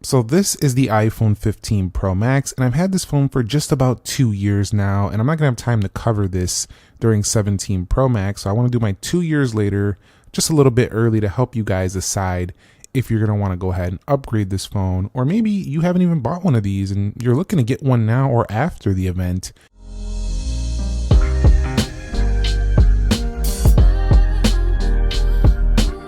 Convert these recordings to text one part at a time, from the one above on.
So this is the iPhone 15 Pro Max, and I've had this phone for just about 2 years now, and I'm not going to have time to cover this during 17 Pro Max, so I want to do my 2 years later, just a little bit early to help you guys decide if you're going to want to go ahead and upgrade this phone, or maybe you haven't even bought one of these and you're looking to get one now or after the event.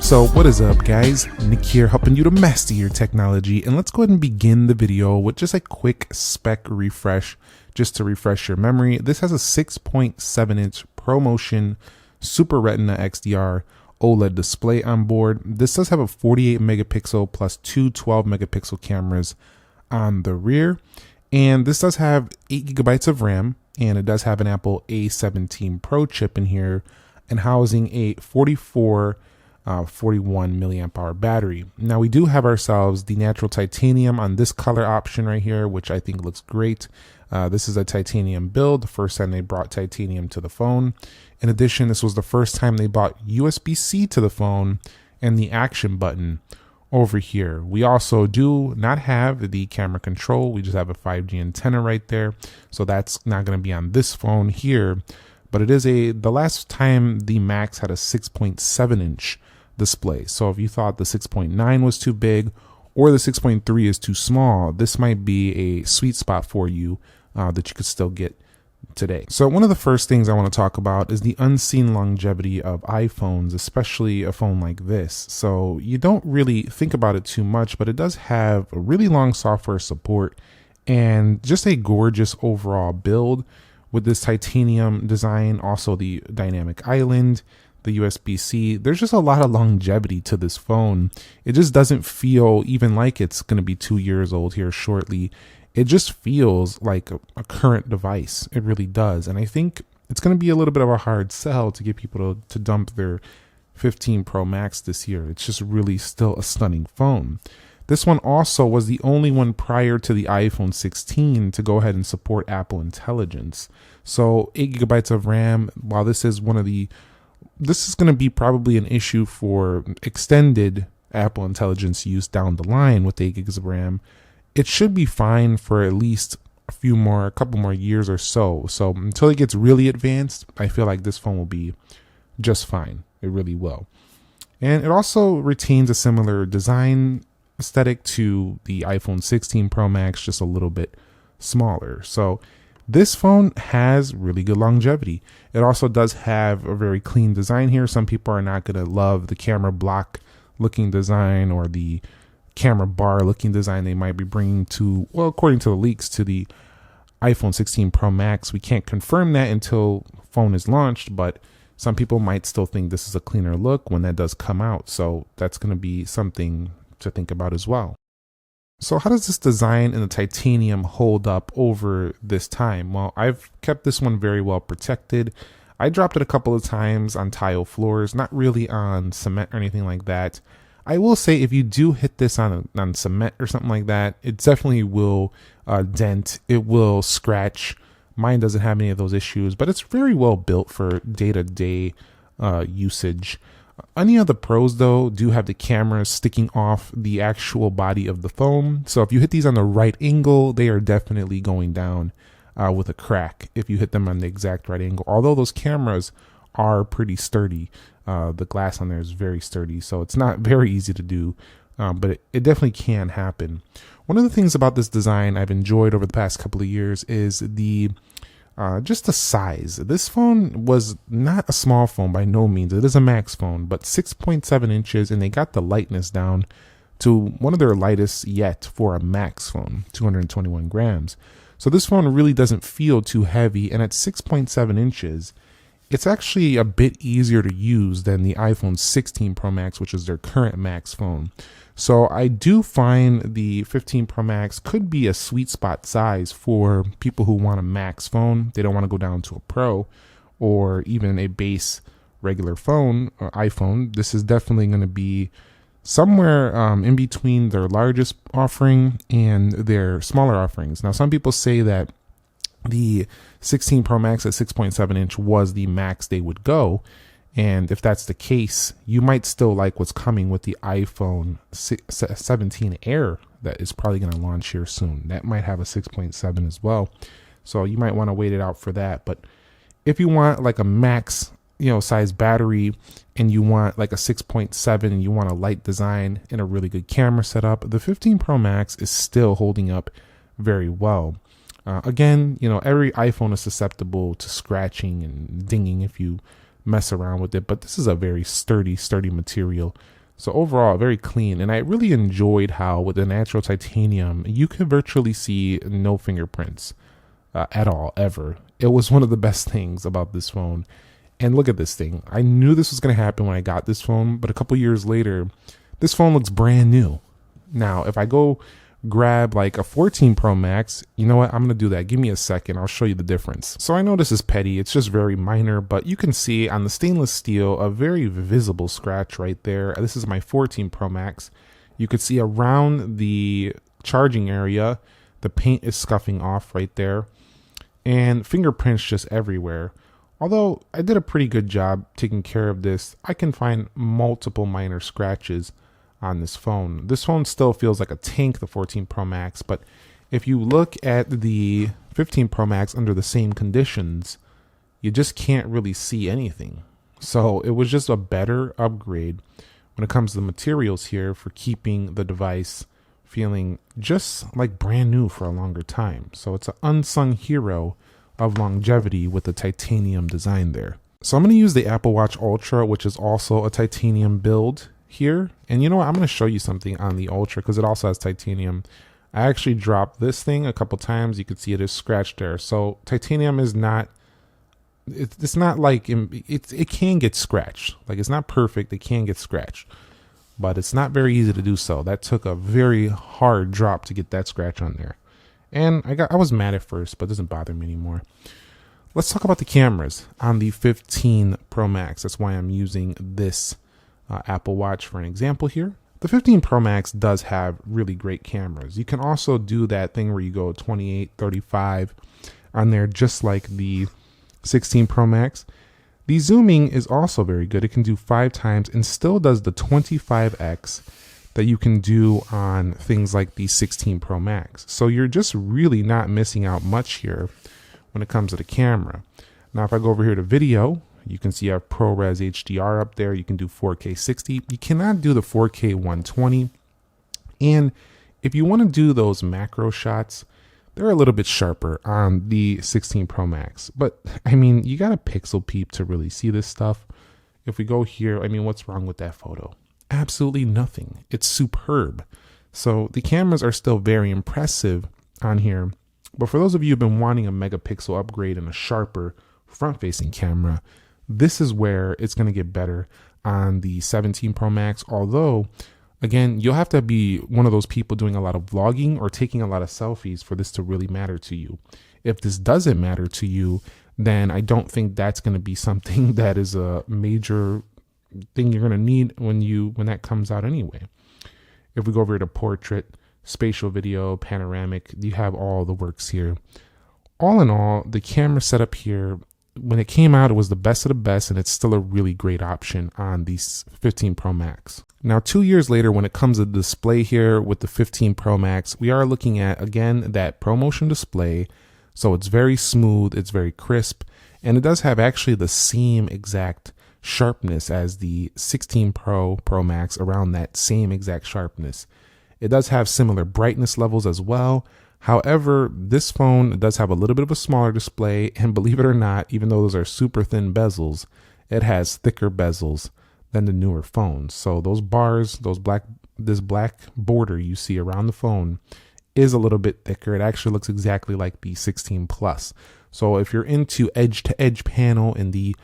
So what is up, guys? Nick here, helping you to master your technology, and let's go ahead and begin the video with just a quick spec refresh just to refresh your memory. This has a 6.7 inch ProMotion Super Retina XDR OLED display on board. This does have a 48 megapixel plus two 12 megapixel cameras on the rear, and this does have 8 gigabytes of RAM, and it does have an Apple A17 Pro chip in here and housing a 41 milliamp hour battery. Now we do have ourselves the natural titanium on this color option right here, which I think looks great. This is a titanium build, the first time they brought titanium to the phone. In addition, this was the first time they brought USB-C to the phone and the action button over here. We also do not have the camera control. We just have a 5G antenna right there. So that's not going to be on this phone here, but it is the last time the Max had a 6.7 inch display. So if you thought the 6.9 was too big or the 6.3 is too small, this might be a sweet spot for you that you could still get today. So one of the first things I want to talk about is the unseen longevity of iPhones, especially a phone like this. So you don't really think about it too much, but it does have a really long software support and just a gorgeous overall build with this titanium design, also the dynamic island, the USB-C. There's just a lot of longevity to this phone. It just doesn't feel even like it's going to be 2 years old here shortly. It just feels like a current device. It really does. And I think it's going to be a little bit of a hard sell to get people to dump their 15 Pro Max this year. It's just really still a stunning phone. This one also was the only one prior to the iPhone 16 to go ahead and support Apple Intelligence. So 8 gigabytes of RAM, while this is going to be probably an issue for extended Apple Intelligence use down the line with 8 gigs of RAM, it should be fine for at least a couple more years or so. So until it gets really advanced, I feel like this phone will be just fine. It really will. And it also retains a similar design aesthetic to the iPhone 16 Pro Max, just a little bit smaller. So this phone has really good longevity. It also does have a very clean design here. Some people are not going to love the camera block looking design or the camera bar looking design they might be bringing to, well, according to the leaks, to the iPhone 16 Pro Max. We can't confirm that until phone is launched, but some people might still think this is a cleaner look when that does come out. So that's going to be something to think about as well. So how does this design and the titanium hold up over this time? Well, I've kept this one very well protected. I dropped it a couple of times on tile floors, not really on cement or anything like that. I will say if you do hit this on cement or something like that, it definitely will dent. It will scratch. Mine doesn't have any of those issues, but it's very well built for day-to-day usage. Any of the Pros, though, do have the cameras sticking off the actual body of the phone. So if you hit these on the right angle, they are definitely going down with a crack if you hit them on the exact right angle. Although those cameras are pretty sturdy. The glass on there is very sturdy, so it's not very easy to do, but it definitely can happen. One of the things about this design I've enjoyed over the past couple of years is just the size. This phone was not a small phone by no means. It is a Max phone, but 6.7 inches, and they got the lightness down to one of their lightest yet for a Max phone, 221 grams. So this phone really doesn't feel too heavy, and at 6.7 inches, it's actually a bit easier to use than the iPhone 16 Pro Max, which is their current Max phone. So I do find the 15 Pro Max could be a sweet spot size for people who want a Max phone. They don't want to go down to a Pro or even a base regular phone or iPhone. This is definitely going to be somewhere in between their largest offering and their smaller offerings. Now, some people say that the 16 Pro Max at 6.7 inch was the max they would go. And if that's the case, you might still like what's coming with the iPhone 17 Air that is probably going to launch here soon. That might have a 6.7 as well. So you might want to wait it out for that. But if you want like a max, size battery, and you want like a 6.7, and you want a light design and a really good camera setup, the 15 Pro Max is still holding up very well. Again, every iPhone is susceptible to scratching and dinging if you mess around with it, but this is a very sturdy material. So overall, very clean. And I really enjoyed how with the natural titanium, you could virtually see no fingerprints at all, ever. It was one of the best things about this phone. And look at this thing. I knew this was going to happen when I got this phone, but a couple years later, this phone looks brand new. Now, if I go grab like a 14 Pro Max, you know what? I'm going to do that. Give me a second. I'll show you the difference. So I know this is petty. It's just very minor, but you can see on the stainless steel, a very visible scratch right there. This is my 14 Pro Max. You could see around the charging area, the paint is scuffing off right there, and fingerprints just everywhere. Although I did a pretty good job taking care of this, I can find multiple minor scratches on this phone. This phone still feels like a tank, the 14 Pro Max, but if you look at the 15 Pro Max under the same conditions, you just can't really see anything. So it was just a better upgrade when it comes to the materials here for keeping the device feeling just like brand new for a longer time. So it's an unsung hero of longevity with the titanium design there. So I'm going to use the Apple Watch Ultra, which is also a titanium build here. And you know what? I'm going to show you something on the Ultra because it also has titanium. I actually dropped this thing a couple times. You can see it is scratched there. So titanium is not, it's not like, it can get scratched. Like it's not perfect. It can get scratched, but it's not very easy to do so. That took a very hard drop to get that scratch on there. And I was mad at first, but it doesn't bother me anymore. Let's talk about the cameras on the 15 Pro Max. That's why I'm using this Apple Watch for an example here. The 15 Pro Max does have really great cameras. You can also do that thing where you go 28, 35 on there, just like the 16 Pro Max. The zooming is also very good. It can do 5 times and still does the 25x that you can do on things like the 16 Pro Max. So you're just really not missing out much here when it comes to the camera. Now, if I go over here to video, you can see I have ProRes HDR up there. You can do 4K 60. You cannot do the 4K 120. And if you want to do those macro shots, they're a little bit sharper on the 16 Pro Max. But I mean, you got a pixel peep to really see this stuff. If we go here, I mean, what's wrong with that photo? Absolutely nothing. It's superb. So the cameras are still very impressive on here. But for those of you who've been wanting a megapixel upgrade and a sharper front-facing camera, this is where it's going to get better on the 17 Pro Max. Although, again, you'll have to be one of those people doing a lot of vlogging or taking a lot of selfies for this to really matter to you. If this doesn't matter to you, then I don't think that's going to be something that is a major thing you're going to need when that comes out anyway. If we go over to portrait, spatial video, panoramic, you have all the works here. All in all, the camera setup here, when it came out, it was the best of the best, and it's still a really great option on the 15 Pro Max. Now, 2 years later, when it comes to the display here with the 15 Pro Max, we are looking at, again, that ProMotion display. So it's very smooth, it's very crisp, and it does have actually the same exact sharpness as the 16 Pro Max, around that same exact sharpness. It does have similar brightness levels as well. However, this phone does have a little bit of a smaller display, and believe it or not, even though those are super thin bezels, it has thicker bezels than the newer phones. So those bars, this black border you see around the phone is a little bit thicker. It actually looks exactly like the 16 Plus. So if you're into edge-to-edge panel and the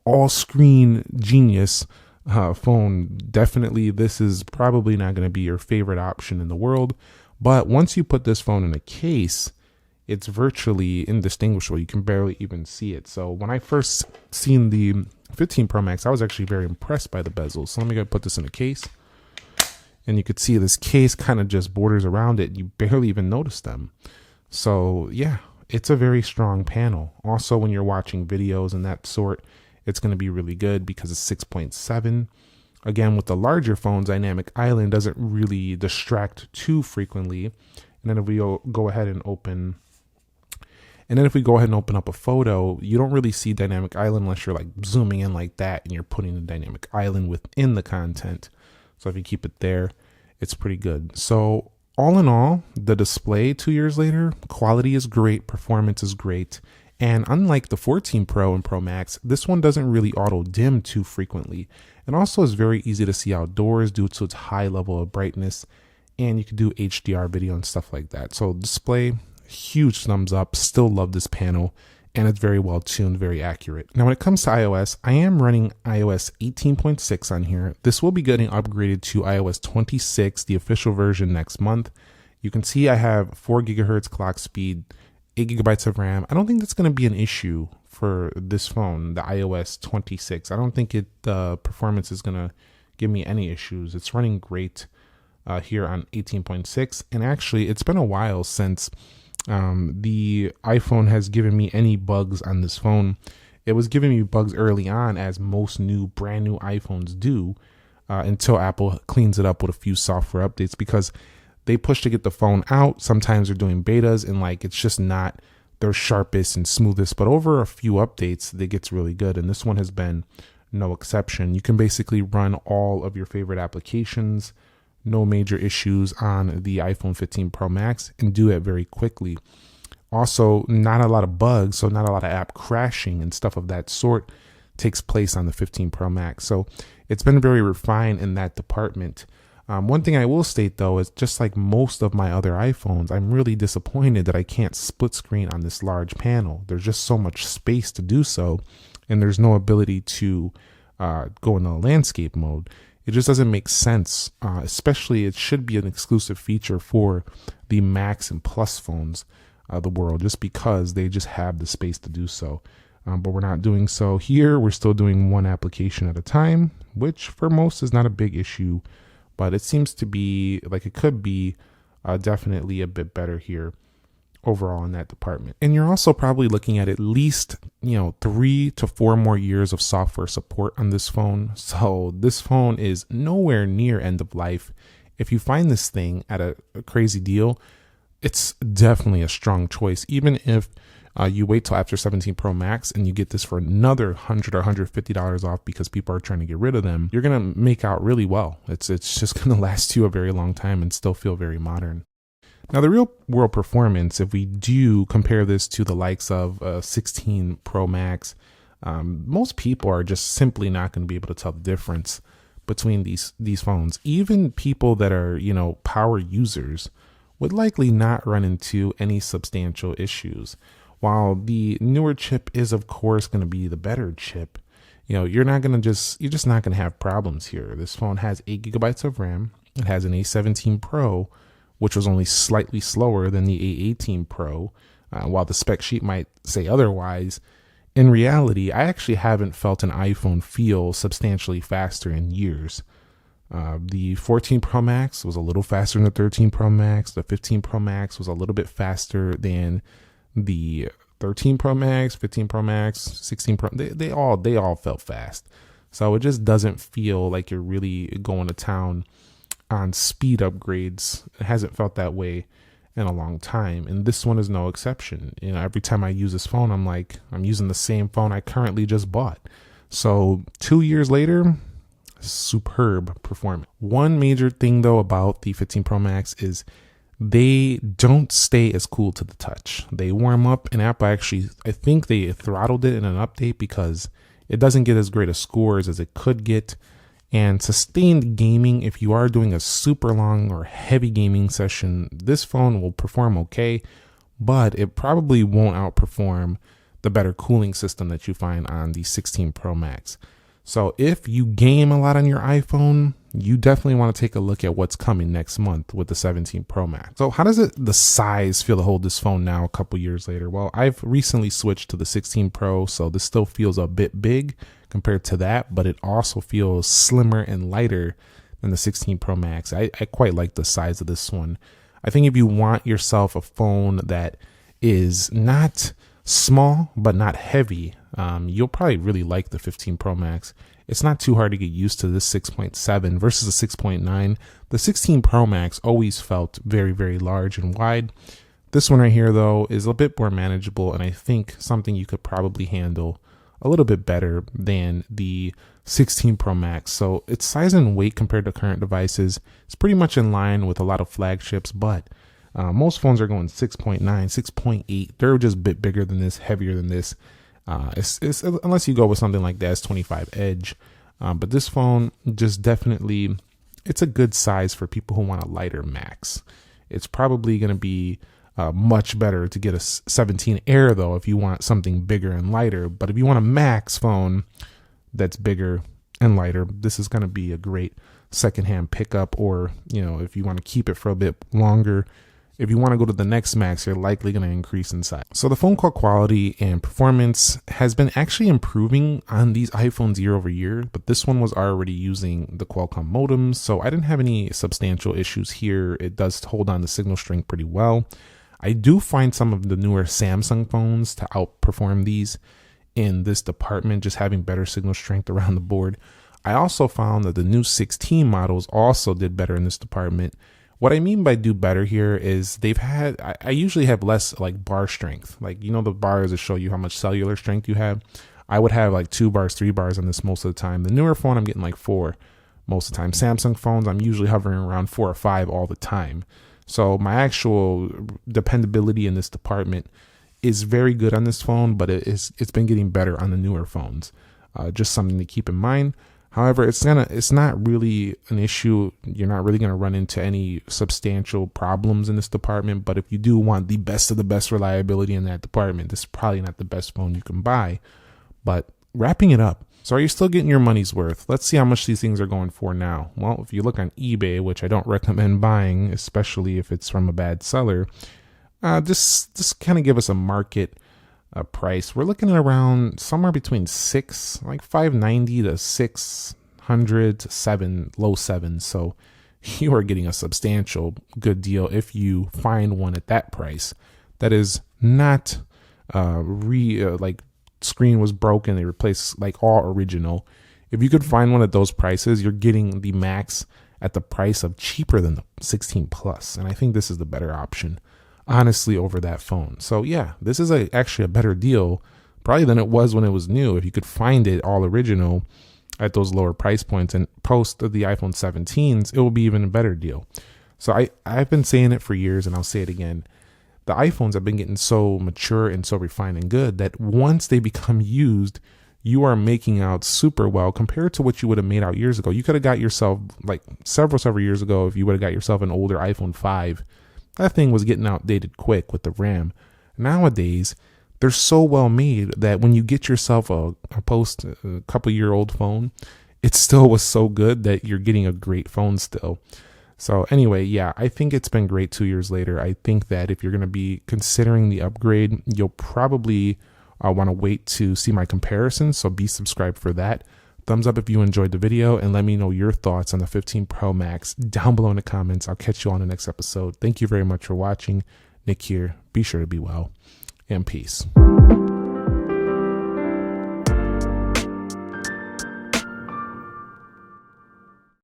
all-screen genius phone, definitely this is probably not going to be your favorite option in the world. But once you put this phone in a case, it's virtually indistinguishable. You can barely even see it. So when I first seen the 15 Pro Max, I was actually very impressed by the bezels. So let me go put this in a case. And you could see this case kind of just borders around it. You barely even notice them. So yeah, it's a very strong panel. Also, when you're watching videos and that sort, it's going to be really good because it's 6.7. Again, with the larger phones, dynamic island doesn't really distract too frequently. And then if we go ahead and open up a photo, you don't really see dynamic island unless you're like zooming in like that and you're putting the dynamic island within the content. So if you keep it there, it's pretty good. So all in all, the display 2 years later, quality is great, performance is great. And unlike the 14 Pro and Pro Max, this one doesn't really auto dim too frequently. And also is very easy to see outdoors due to its high level of brightness. And you can do HDR video and stuff like that. So display, huge thumbs up. Still love this panel. And it's very well tuned, very accurate. Now, when it comes to iOS, I am running iOS 18.6 on here. This will be getting upgraded to iOS 26, the official version, next month. You can see I have 4 gigahertz clock speed, 8 gigabytes of RAM. I don't think that's going to be an issue for this phone, the iOS 26. I don't think the performance is going to give me any issues. It's running great here on 18.6. And actually, it's been a while since the iPhone has given me any bugs on this phone. It was giving me bugs early on, as most brand new iPhones do, until Apple cleans it up with a few software updates, because they push to get the phone out. Sometimes they're doing betas and like it's just not their sharpest and smoothest, but over a few updates it gets really good, and this one has been no exception. You can basically run all of your favorite applications, no major issues on the iPhone 15 Pro Max, and do it very quickly. Also, not a lot of bugs, so not a lot of app crashing and stuff of that sort takes place on the 15 Pro Max. So it's been very refined in that department. One thing I will state though is, just like most of my other iPhones, I'm really disappointed that I can't split screen on this large panel. There's just so much space to do so, and there's no ability to go into landscape mode. It just doesn't make sense, especially it should be an exclusive feature for the Max and Plus phones of the world, just because they just have the space to do so. But we're not doing so here. We're still doing one application at a time, which for most is not a big issue, but it seems to be like it could be definitely a bit better here overall in that department. And you're also probably looking at least 3 to 4 more years of software support on this phone. So this phone is nowhere near end of life. If you find this thing at a crazy deal, it's definitely a strong choice. Even if you wait till after 17 Pro Max and you get this for another $100 or $150 off because people are trying to get rid of them, you're going to make out really well. It's just going to last you a very long time and still feel very modern. Now, the real world performance, if we do compare this to the likes of 16 Pro Max, most people are just simply not going to be able to tell the difference between these phones. Even people that are, power users would likely not run into any substantial issues. While the newer chip is, of course, going to be the better chip, you're just not going to have problems here. This phone has 8 gigabytes of RAM. It has an A17 Pro, which was only slightly slower than the A18 Pro. While the spec sheet might say otherwise, in reality, I actually haven't felt an iPhone feel substantially faster in years. The 14 Pro Max was a little faster than the 13 Pro Max. The 15 Pro Max was a little bit faster than the 13 Pro Max, 15 Pro Max, 16 Pro. They all felt fast. So it just doesn't feel like you're really going to town on speed upgrades. It hasn't felt that way in a long time, and this one is no exception. Every time I use this phone, I'm like, I'm using the same phone I currently just bought. So 2 years later, superb performance. One major thing though about the 15 Pro Max is they don't stay as cool to the touch. They warm up, and Apple actually, I think they throttled it in an update because it doesn't get as great a scores as it could get. And sustained gaming, if you are doing a super long or heavy gaming session, this phone will perform okay, but it probably won't outperform the better cooling system that you find on the 16 Pro Max. So if you game a lot on your iPhone, you definitely want to take a look at what's coming next month with the 17 Pro Max. So how does the size feel to hold this phone now a couple years later? Well, I've recently switched to the 16 Pro, so this still feels a bit big compared to that, but it also feels slimmer and lighter than the 16 Pro Max. I quite like the size of this one. I think if you want yourself a phone that is not small but not heavy, you'll probably really like the 15 Pro Max. it's not too hard to get used to this 6.7 versus a 6.9. The 16 Pro Max always felt very, very large and wide. This one right here, though, is a bit more manageable, and I think something you could probably handle a little bit better than the 16 Pro Max. So its size and weight compared to current devices is pretty much in line with a lot of flagships, but most phones are going 6.9, 6.8. They're just a bit bigger than this, heavier than this. It's unless you go with something like the S25 Edge. But this phone just definitely, it's a good size for people who want a lighter Max. It's probably going to be much better to get a 17 Air, though, if you want something bigger and lighter. But if you want a Max phone that's bigger and lighter, this is going to be a great secondhand pickup. Or, if you want to keep it for a bit longer, if you want to go to the next Max, you're likely going to increase in size. So the phone call quality and performance has been actually improving on these iPhones year over year, but this one was already using the Qualcomm modems, so I didn't have any substantial issues here. It does hold on the signal strength pretty well. I do find some of the newer Samsung phones to outperform these in this department, just having better signal strength around the board. I also found that the new 16 models also did better in this department. What I mean by do better here is I usually have less like bar strength. Like, the bars that show you how much cellular strength you have. I would have like 2 bars, 3 bars on this most of the time. The newer phone, I'm getting like 4 most of the time. Samsung phones, I'm usually hovering around 4 or 5 all the time. So my actual dependability in this department is very good on this phone, but it's been getting better on the newer phones. Just something to keep in mind. However, it's not really an issue. You're not really going to run into any substantial problems in this department. But if you do want the best of the best reliability in that department, this is probably not the best phone you can buy. But wrapping it up, so are you still getting your money's worth? Let's see how much these things are going for now. Well, if you look on eBay, which I don't recommend buying, especially if it's from a bad seller, just kind of give us a market price. We're looking at around somewhere between $590 to $600 to low $7s. So you are getting a substantial good deal if you find one at that price. That is not screen was broken, they replaced like all original. If you could find one at those prices, you're getting the Max at the price of cheaper than the 16 Plus, and I think this is the better option, honestly, over that phone. So yeah, this is actually a better deal probably than it was when it was new. If you could find it all original at those lower price points and post the iPhone 17s, it will be even a better deal. So I've been saying it for years, and I'll say it again. The iPhones have been getting so mature and so refined and good that once they become used, you are making out super well compared to what you would have made out years ago. You could have got yourself, like several years ago, if you would have got yourself an older iPhone 5, that thing was getting outdated quick with the RAM. Nowadays, they're so well made that when you get yourself a couple-year-old phone, it still was so good that you're getting a great phone still. So anyway, yeah, I think it's been great 2 years later. I think that if you're going to be considering the upgrade, you'll probably want to wait to see my comparison. So be subscribed for that. Thumbs up if you enjoyed the video, and let me know your thoughts on the 15 Pro Max down below in the comments. I'll catch you on the next episode. Thank you very much for watching. Nick here. Be sure to be well, and peace.